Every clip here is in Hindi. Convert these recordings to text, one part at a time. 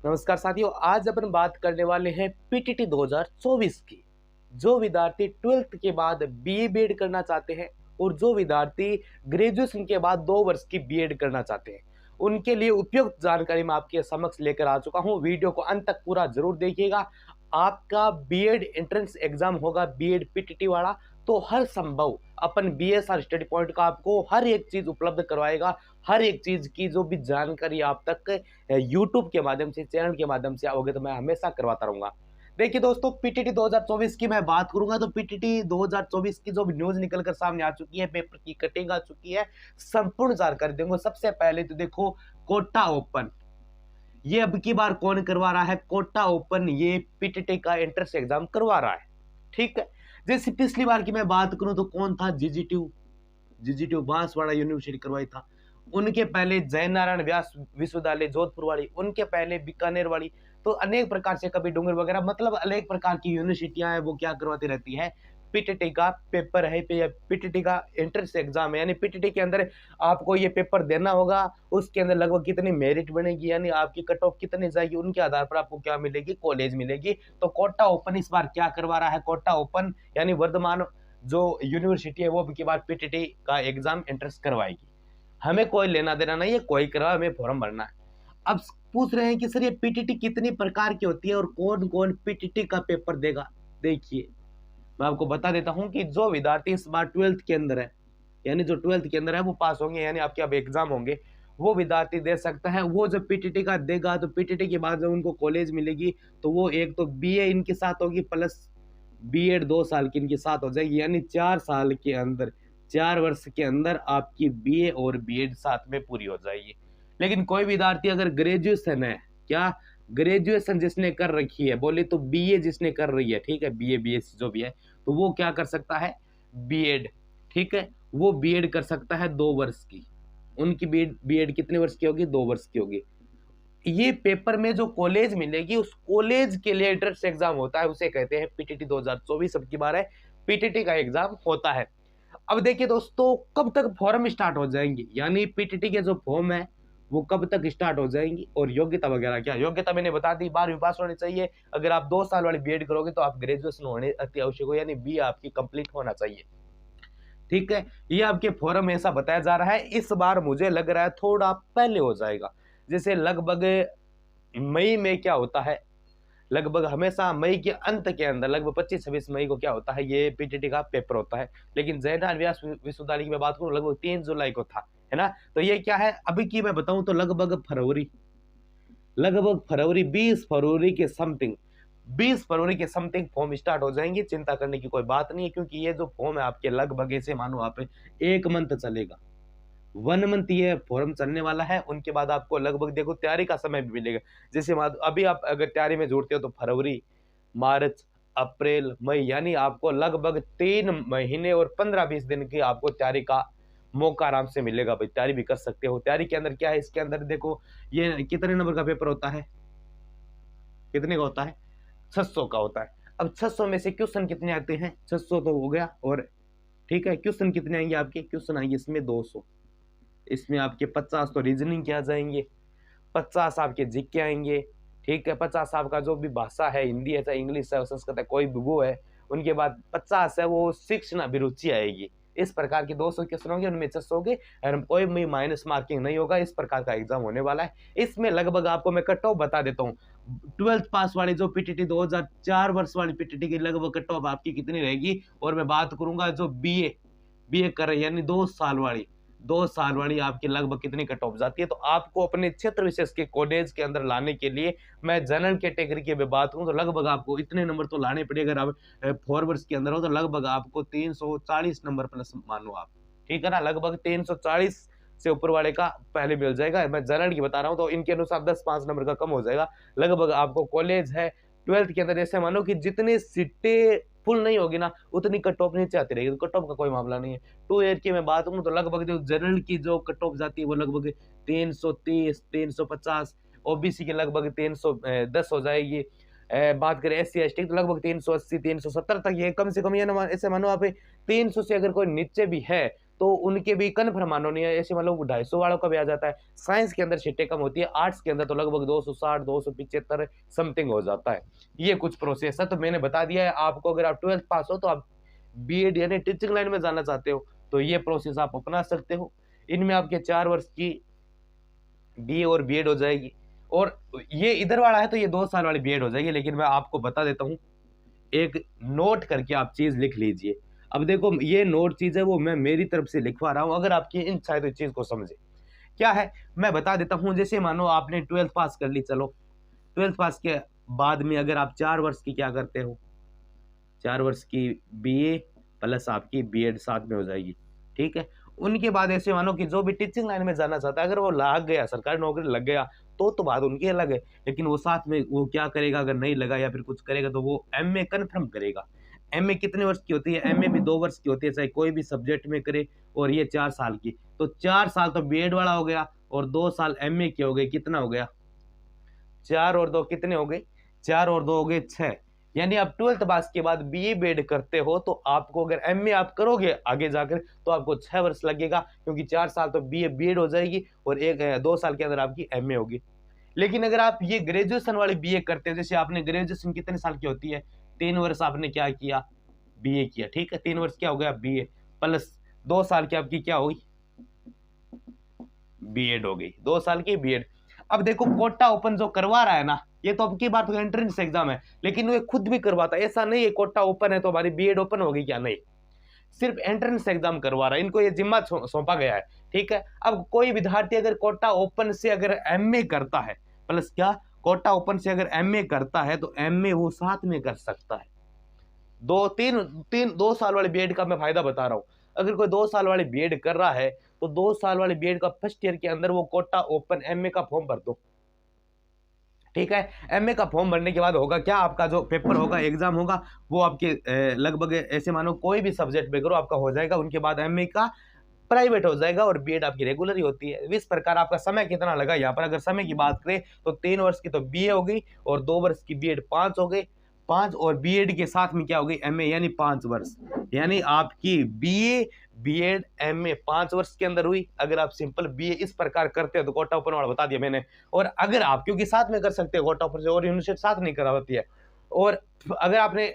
नमस्कार साथियों, आज अपन बात करने वाले हैं पीटीटी 2024 की। जो विद्यार्थी 12th के बाद बीए बीएड करना चाहते हैं और जो विद्यार्थी ग्रेजुएशन के बाद 2 वर्ष की बीएड करना चाहते हैं, उनके लिए उपयुक्त जानकारी मैं आपके समक्ष लेकर आ चुका हूं। वीडियो को अंत तक पूरा जरूर देखिएगा। आपका बीएड एंट्रेंस एग्जाम होगा, बीएड पीटीटी वाला, तो हर संभव अपन बीएसआर स्टडी पॉइंट का आपको हर एक चीज उपलब्ध करवाएगा। हर एक चीज की जो भी जानकारी आप तक यूट्यूब के माध्यम से, चैनल के माध्यम से आओगे तो मैं हमेशा करवाता रहूंगा। देखिए दोस्तों, पीटीटी 2024 की मैं बात करूंगा तो पीटीटी 2024 की जो भी न्यूज निकल कर सामने आ चुकी है, पेपर की कटिंग आ चुकी है, संपूर्ण जानकारी दूंगा। सबसे पहले तो देखो, कोटा ओपन ये अब की बार कौन करवा रहा है? कोटा ओपन ये पीटीटी का एंट्रेंस एग्जाम करवा रहा है। ठीक है, जैसे पिछली बार की मैं बात करूं तो कौन था? जीजीटीयू बांसवाड़ा यूनिवर्सिटी करवाई था। उनके पहले जयनारायण व्यास विश्वविद्यालय जोधपुर वाली, उनके पहले बीकानेर वाली। तो अनेक प्रकार से, कभी डूंगर वगैरह, मतलब अनेक प्रकार की यूनिवर्सिटियां हैं, वो क्या करवाती रहती है? पीटीटी का पेपर है, पीटीटी का एंट्रेंस एग्जाम है, यानी पीटीटी के अंदर आपको ये पेपर देना होगा। उसके अंदर लगभग कितनी मेरिट बनेगी, यानी आपकी कट ऑफ कितनी जाएगी, उनके आधार पर आपको क्या मिलेगी? कॉलेज मिलेगी। तो कोटा ओपन इस बार क्या करवा रहा है? कोटा ओपन यानी वर्धमान जो यूनिवर्सिटी है वो अब की बार पीटीटी का एग्जाम एंट्रेंस करवाएगी। हमें कोई लेना देना नहीं है, कोई करवा, हमें फॉर्म भरना है। अब पूछ रहे हैं कि सर ये पीटीटी कितनी प्रकार की होती है और कौन कौन पीटीटी का पेपर देगा? देखिए, मैं आपको बता देता हूं कि जो विद्यार्थी इस बार 12th के अंदर है, यानी जो 12th के अंदर है वो पास होंगे, यानी आपके अब एग्जाम होंगे, वो विद्यार्थी दे सकता है। वो जब पीटीटी का देगा तो पीटीटी के बाद जब उनको कॉलेज मिलेगी तो वो एक तो बीए इनके साथ होगी प्लस बीएड 2 साल की इनके साथ हो जाएगी, यानी 4 साल के अंदर, 4 वर्ष के अंदर आपकी बीए और बीएड साथ में पूरी हो जाएगी। लेकिन कोई विद्यार्थी अगर ग्रेजुएशन है, क्या ग्रेजुएशन जिसने कर रखी है, बोले तो बीए जिसने कर रही है, ठीक है, बीए बीएससी जो भी है, तो वो क्या कर सकता है? बीएड। ठीक है, वो बीएड कर सकता है 2 वर्ष की। उनकी बीएड बीएड कितने वर्ष की होगी? 2 वर्ष की होगी। ये पेपर में जो कॉलेज मिलेगी, उस कॉलेज के लिए एंट्रेंस एग्जाम होता है, उसे कहते हैं पीटीटी 2024। अब की बार है पीटीटी का एग्जाम होता है। अब देखिए दोस्तों, कब तक फॉर्म स्टार्ट हो जाएंगे, यानी पीटीटी के जो फॉर्म है वो कब तक स्टार्ट हो जाएंगी? और योग्यता वगैरह क्या? योग्यता मैंने बता दी, 12वीं पास होनी चाहिए। अगर आप 2 साल वाली बीएड करोगे तो आप ग्रेजुएशन होने अति आवश्यक हो, यानी बी आपकी कंप्लीट होना चाहिए। ठीक है, ये आपके फॉर्म में ऐसा बताया जा रहा है। इस बार मुझे लग रहा है थोड़ा पहले हो जाएगा, जैसे लगभग मई में क्या होता है, लगभग हमेशा मई के अंत के अंदर, लगभग 25-26 मई को क्या होता है, ये पीटीटी का पेपर होता है। लेकिन जयनारायण व्यास विश्वविद्यालय की मैं बात करूं, लगभग 3 जुलाई को था, है ना? तो ये क्या है अभी की मैं बताऊं तो लगभग फरवरी 20 फरवरी के समथिंग फॉर्म स्टार्ट हो जाएंगे। चिंता करने की कोई बात नहीं है, क्योंकि ये जो फॉर्म है आपके लगभग ऐसे मानो आप 1 मंथ चलेगा, 1 मंथ ये फॉर्म चलने वाला है। उनके बाद आपको लगभग देखो तैयारी का समय भी मिलेगा। जैसे अभी आप अगर तैयारी में जुड़ते हो तो फरवरी, मार्च, अप्रैल, मई, यानी आपको लगभग 3 महीने और 15-20 दिन की आपको तैयारी का मौका आराम से मिलेगा। भाई तैयारी भी कर सकते हो। तैयारी के अंदर क्या है, इसके अंदर देखो ये कितने नंबर का पेपर होता है, कितने का होता है? 600 का होता है। अब 600 में से क्वेश्चन कितने आते हैं? 600 तो हो गया, और ठीक है, क्वेश्चन कितने आएंगे आपके? क्वेश्चन आएंगे इसमें 200। इसमें आपके 50 तो रीजनिंग के आ जाएंगे, 50 आपके जीके आएंगे। ठीक है, 50 आपका जो भी भाषा है, हिंदी है चाहे इंग्लिश है संस्कृत है, कोई भी वो है। उनके बाद 50 है वो शिक्षण अभिरुचि आएगी। इस प्रकार के 200 क्वेश्चन होंगे, उनमें 600 होंगे और कोई भी माइनस मार्किंग नहीं होगा। इस प्रकार का एग्जाम होने वाला है। इसमें लगभग आपको मैं कट ऑफ बता देता हूँ। 12th पास वाली जो पीटीटी 2004 वर्ष वाली पीटीटी की लगभग कट ऑफ आपकी कितनी रहेगी, और मैं बात करूंगा जो बीए बीए कर रही है, यानी 2 साल वाली आपकी लगभग कितनी कट ऑफ जाती है। तो आपको अपने क्षेत्र विशेष के कॉलेज के अंदर लाने के लिए, मैं जनरल कैटेगरी की बात करूं तो लगभग आपको इतने नंबर तो लाने पड़ेगा। अगर आप 4 वर्ष के अंदर हो तो लगभग आपको 340 नंबर प्लस मानो आप, ठीक है ना, लगभग 340 से ऊपर वाले का पहले मिल जाएगा। मैं जनरल की बता रहा हूँ, तो इनके अनुसार 10-5 नंबर का कम हो जाएगा। लगभग आपको कॉलेज है 12th के अंदर, जैसे मानो कि जितनी सीटें फुल नहीं होगी ना, उतनी कट ऑफ नीचे आती रहेगी। तो कट ऑफ का कोई मामला नहीं है। 2 ईयर की मैं बात करूं तो लगभग जो जनरल की जो कट ऑफ जाती है वो लगभग 330, 350, ओबीसी की लगभग 310 हो जाएगी। बात करें एससी एसटी तो लगभग 380, 370 तक ये कम से कम, ये ना ऐसे मानो आप 300 से अगर कोई नीचे भी है तो उनके भी कन्फर्म माननीय ऐसे मतलब 250 वालों का भी आ जाता है। साइंस के अंदर सीटें कम होती है, आर्ट्स के अंदर तो लगभग 260 275 समथिंग हो जाता है। ये कुछ प्रोसेस है, तो मैंने बता दिया है आपको। अगर आप 12th पास हो तो आप बीएड यानी टीचिंग लाइन में जाना चाहते हो तो ये प्रोसेस आप अपना सकते हो। इनमें आपके 4 वर्ष की बीए और बीएड हो जाएगी, और ये इधर वाला है तो ये 2 साल वाली बीएड हो जाएगी। लेकिन मैं आपको बता देता हूँ, एक नोट करके आप चीज लिख लीजिए। अब देखो ये नोट चीज है वो मैं मेरी तरफ से लिखवा रहा हूँ, अगर आपकी इच्छा है तो इस चीज को समझे। क्या है मैं बता देता हूँ। जैसे मानो आपने 12th पास कर ली, चलो 12th पास के बाद में अगर आप 4 वर्ष की क्या करते हो, 4 वर्ष की बीए प्लस आपकी बीएड साथ में हो जाएगी, ठीक है। उनके बाद ऐसे मानो कि जो भी टीचिंग लाइन में जाना चाहता है, अगर वो लग गया, सरकारी नौकरी लग गया तो बात उनकी अलग है। लेकिन वो साथ में वो क्या करेगा, अगर नहीं लगा या फिर कुछ करेगा तो वो एमए कन्फर्म करेगा। एमए कितने वर्ष की होती है, एमए भी 2 वर्ष की होती है, चाहे कोई भी सब्जेक्ट में करे, और ये 4 साल की। तो 4 साल तो बीएड वाला हो गया और 2 साल एमए के हो गए, कितना हो गया, 4 और 2 कितने हो गए, 4 और 2 हो गए 6। यानी आप 12th पास के बाद बीए बीएड करते हो तो आपको अगर एमए आप करोगे आगे जाकर तो आपको 6 वर्ष लगेगा, क्योंकि 4 साल तो बीए बीएड हो जाएगी और 2 साल के अंदर आपकी एमए होगी। लेकिन अगर आप ये ग्रेजुएशन वाली बीए करते हैं, जैसे आपने ग्रेजुएशन कितने साल की होती है, 3 वर्ष आपने क्या किया, बीए किया, ठीक है। 3 वर्ष क्या हो गया, बीए प्लस 2 साल की आपकी क्या हुई, बीएड हो गई, 2 साल की बीएड। अब देखो कोटा ओपन जो करवा रहा है ना, ये तो अब की बात एंट्रेंस एग्जाम है, लेकिन वो खुद भी करवाता है। ऐसा नहीं है कोटा ओपन है तो हमारी बीएड ओपन होगी, क्या नहीं, सिर्फ एंट्रेंस एग्जाम करवा रहा है, इनको ये जिम्मा सौंपा गया है, ठीक है। अब कोई विद्यार्थी अगर कोटा ओपन से अगर एमए करता है, प्लस क्या, कोटा ओपन से अगर एमए करता है तो एमए वो साथ में कर सकता है। 2 साल वाले बीएड का मैं फायदा बता रहा हूँ। अगर कोई 2 साल वाली बीएड कर रहा है तो 2 साल वाले बीएड का फर्स्ट ईयर के अंदर वो कोटा ओपन एमए का फॉर्म भर दो, ठीक है। एमए का फॉर्म भरने के बाद होगा क्या, आपका जो पेपर होगा, एग्जाम होगा, वो आपके लगभग ऐसे मानो कोई भी सब्जेक्ट में करो आपका हो जाएगा। उनके बाद एमए का प्राइवेट हो जाएगा और बीएड आपकी रेगुलर ही होती है। इस प्रकार आपका समय कितना लगा, यहाँ पर अगर समय की बात करें तो 3 वर्ष की तो बीए हो गई और 2 वर्ष की बीएड, 5 हो गई, 5 और बीएड के साथ में क्या हो गई, एमए, यानी 5 वर्ष। यानी आपकी बीए बीएड एमए 5 वर्ष के अंदर हुई। अगर आप सिंपल बीए इस प्रकार करते हो तो कोटा ओपन वाला बता दिया मैंने। और अगर आप, क्योंकि साथ में कर सकते हो कोटा ओपन से, और यूनिवर्सिटी साथ नहीं कराती है, और अगर आपने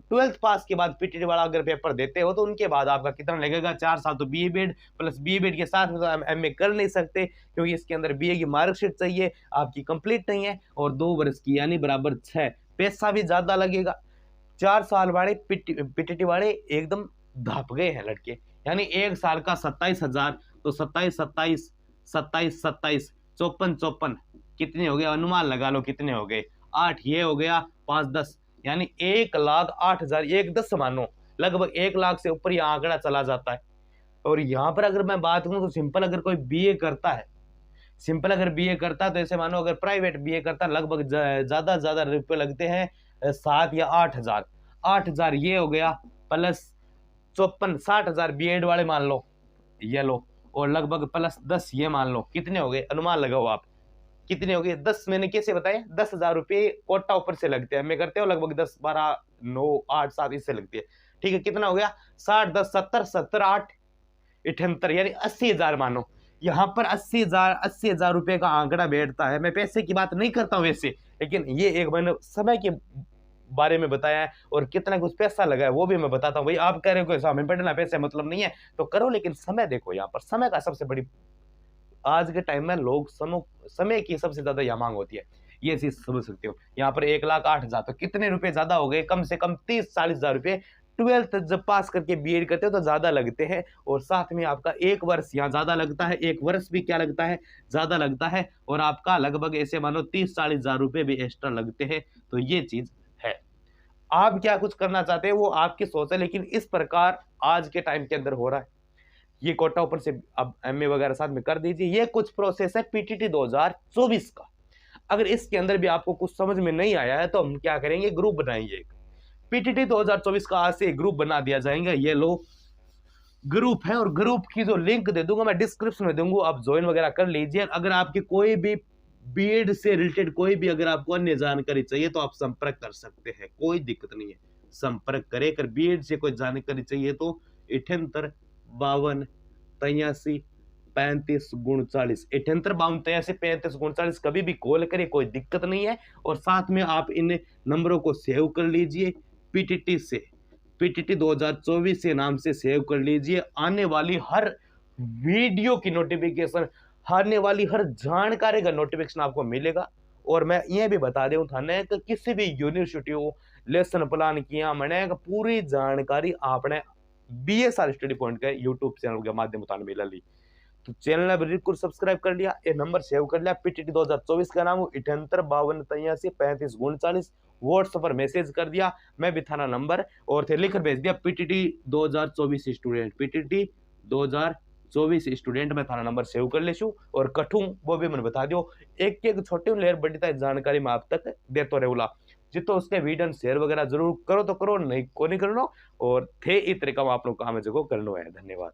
12th पास के बाद पीटीटी वाला अगर पेपर देते हो तो उनके बाद आपका कितना लगेगा, 4 साल तो BA BEd plus BA BEd के साथ में तो एमए कर नहीं सकते, क्योंकि इसके अंदर बीए की मार्कशीट चाहिए, आपकी कंप्लीट नहीं है, और 2 वर्ष की यानी बराबर 6, पैसा भी ज्यादा लगेगा। 4 साल वाले पीटीटी वाले एकदम धप गए हैं लड़के, यानी 1 साल का 27,000, तो 27 54 54 कितने हो गए, अनुमान लगा लो कितने हो गए, 8 ये हो गया, 5 10, यानी 1,08,000, 1 10 मानो, लगभग 1 लाख से ऊपर यह आंकड़ा चला जाता है। और यहाँ पर अगर मैं बात करूँ तो सिंपल अगर कोई बीए करता है, सिंपल अगर बीए करता है तो ऐसे मानो अगर प्राइवेट बीए करता है लगभग ज्यादा रुपए लगते हैं, 7 या 8,000, 8,000 ये हो गया, प्लस 54 60,000 बीएड वाले मान लो, ये लो, और लगभग प्लस 10 ये मान लो, कितने हो गए, अनुमान लगाओ आप कितने हो गए, 10 मैंने कैसे बताया, 10,000 रुपये कोटा ऊपर से लगते हैं, मैं करते हो लगभग 10 12 9 8 7 इससे लगती है, ठीक है। कितना हो गया, 60 10 70 70 8 78, यानी 80,000 मानो। यहाँ पर 80,000 रुपए का आंकड़ा बैठता है। मैं पैसे की बात नहीं करता हूँ वैसे, लेकिन ये एक मैंने समय के बारे में बताया है, और कितना कुछ पैसा लगा है वो भी मैं बताता हूँ। भाई आप कह रहे हो कि हमें पढ़ना पैसे मतलब नहीं है तो करो, लेकिन समय देखो, यहाँ पर समय का सबसे बड़ी, आज के टाइम में लोग समय की सबसे ज्यादा यहाँ मांग होती है, ये चीज समझ सकते हो। यहाँ पर 1,08,000 तो कितने रुपए ज्यादा हो गए, कम से कम 30-40,000 रुपए 12th जब पास करके बीएड करते हो तो ज्यादा लगते हैं, और साथ में आपका 1 वर्ष यहाँ ज्यादा लगता है, 1 वर्ष भी क्या लगता है, ज्यादा लगता है, और आपका लगभग ऐसे मानो 30-40,000 रुपए भी एक्स्ट्रा लगते हैं। तो ये चीज है, आप क्या कुछ करना चाहते हैं वो आपकी सोच है, लेकिन इस प्रकार आज के टाइम के अंदर हो रहा है। ये कोटा ऊपर से अब एमए वगैरह साथ में कर दीजिए। ये कुछ प्रोसेस है पीटीटी 2024 का। अगर इसके अंदर भी आपको कुछ समझ में नहीं आया है तो हम क्या करेंगे, ग्रुप बनाएंगे। पीटीटी 2024 का आज से ग्रुप बना दिया जाएगा, ये लो ग्रुप है, और ग्रुप की जो लिंक दे दूंगा मैं डिस्क्रिप्शन में दूंगा, आप ज्वाइन वगैरह कर लीजिए। अगर आपकी कोई भी बीएड से रिलेटेड कोई भी अगर आपको अन्य जानकारी चाहिए तो आप संपर्क कर सकते हैं, कोई दिक्कत नहीं है, संपर्क करें। अगर बीएड से कोई जानकारी चाहिए तो 78 52 73 52 39 78 52 35 39 कभी भी कॉल करे, कोई दिक्कत नहीं है। और साथ में आप इन नंबरों को सेव कर लीजिए, पीटीटी से, पीटीटी 2024 से नाम से सेव कर लीजिए। आने वाली हर वीडियो की नोटिफिकेशन, आने वाली हर जानकारी का नोटिफिकेशन आपको मिलेगा। और मैं ये भी बता दूं थाने कि किसी भी यूनिवर्सिटी हो लेसन प्लान किया मैंने पूरी जानकारी आपने बीएसआर स्टडी पॉइंट के यूट्यूब चैनल के माध्यम से मिला ली। तो चैनल ने बिल्कुल सब्सक्राइब कर लिया, ये नंबर सेव कर लिया, पीटीटी 2024 का नाम 78 52 83 35 39, व्हाट्सएप पर मैसेज कर दिया, मैं भी थाना नंबर और थे लिख भेज दिया पीटीटी 2024 स्टूडेंट, पीटीटी 2024 स्टूडेंट, मैं थाना नंबर सेव कर लेशू और कठू वो भी मैंने बता दियो। एक एक छोटी लेयर बड़ी तक जानकारी मैं आप तक देते रहूला। जितो उसके वीडियो शेयर वगैरह जरूर करो तो करो, नहीं को नहीं करना। और थे इस तरीका में आप लोग काम है जो करना है। धन्यवाद।